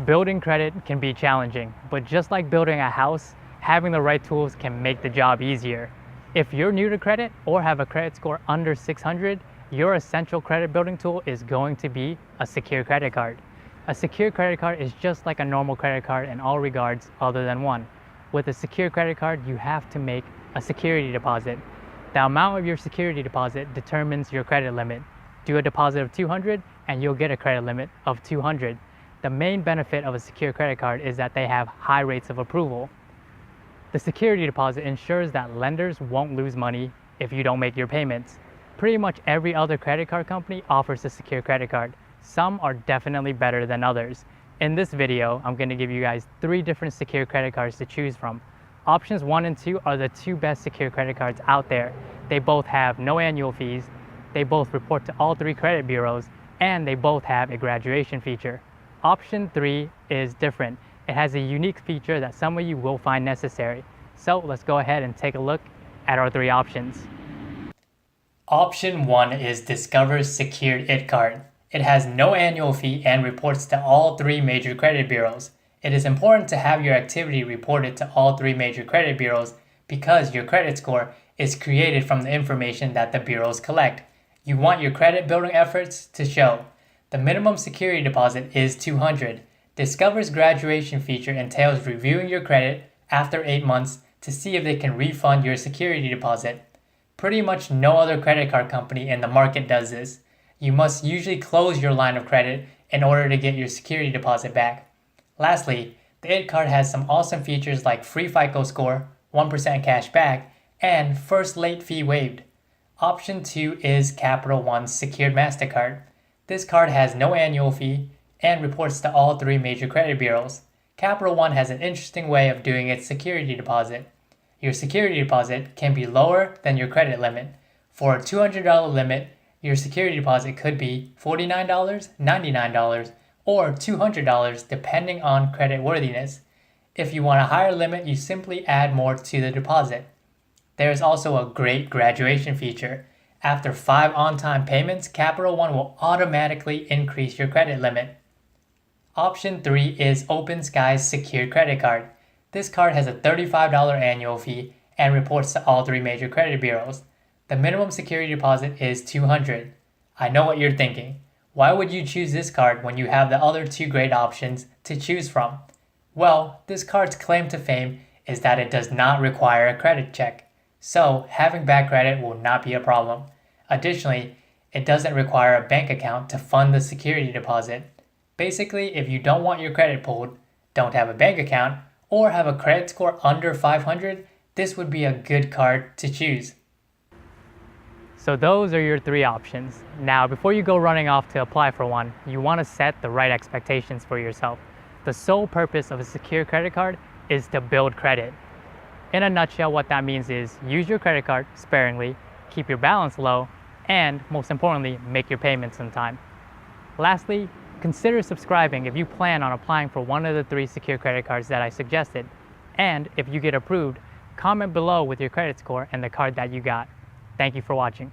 Building credit can be challenging, but just like building a house, having the right tools can make the job easier. If you're new to credit or have a credit score under 600, your essential credit building tool is going to be a secure credit card. A secure credit card is just like a normal credit card in all regards other than one. With a secure credit card, you have to make a security deposit. The amount of your security deposit determines your credit limit. Do a deposit of 200 and you'll get a credit limit of 200. The main benefit of a secure credit card is that they have high rates of approval. The security deposit ensures that lenders won't lose money if you don't make your payments. Pretty much every other credit card company offers a secure credit card. Some are definitely better than others. In this video, I'm going to give you guys 3 different secure credit cards to choose from. Options 1 and 2 are the 2 best secure credit cards out there. They both have no annual fees, they both report to all 3 credit bureaus, and they both have a graduation feature. Option 3 is different. It has a unique feature that some of you will find necessary. So let's go ahead and take a look at our 3 options. Option 1 is Discover's Secured IT Card. It has no annual fee and reports to all 3 major credit bureaus. It is important to have your activity reported to all 3 major credit bureaus because your credit score is created from the information that the bureaus collect. You want your credit building efforts to show. The minimum security deposit is $200. Discover's graduation feature entails reviewing your credit after 8 months to see if they can refund your security deposit. Pretty much no other credit card company in the market does this. You must usually close your line of credit in order to get your security deposit back. Lastly, the IT card has some awesome features like free FICO score, 1% cash back, and first late fee waived. Option 2 is Capital One's Secured MasterCard. This card has no annual fee and reports to all 3 major credit bureaus. Capital One has an interesting way of doing its security deposit. Your security deposit can be lower than your credit limit. For a $200 limit, your security deposit could be $49, $99, or $200 depending on credit worthiness. If you want a higher limit, you simply add more to the deposit. There is also a great graduation feature. After 5 on-time payments, Capital One will automatically increase your credit limit. Option 3 is Open Sky's Secured Credit Card. This card has a $35 annual fee and reports to all 3 major credit bureaus. The minimum security deposit is $200. I know what you're thinking. Why would you choose this card when you have the other 2 great options to choose from? Well, this card's claim to fame is that it does not require a credit check. So, having bad credit will not be a problem. Additionally, it doesn't require a bank account to fund the security deposit. Basically, if you don't want your credit pulled, don't have a bank account, or have a credit score under 500, this would be a good card to choose. So those are your 3 options. Now, before you go running off to apply for one, you want to set the right expectations for yourself. The sole purpose of a secure credit card is to build credit. In a nutshell, what that means is use your credit card sparingly, keep your balance low, and most importantly, make your payments on time. Lastly, consider subscribing if you plan on applying for one of the 3 secure credit cards that I suggested. And if you get approved, comment below with your credit score and the card that you got. Thank you for watching.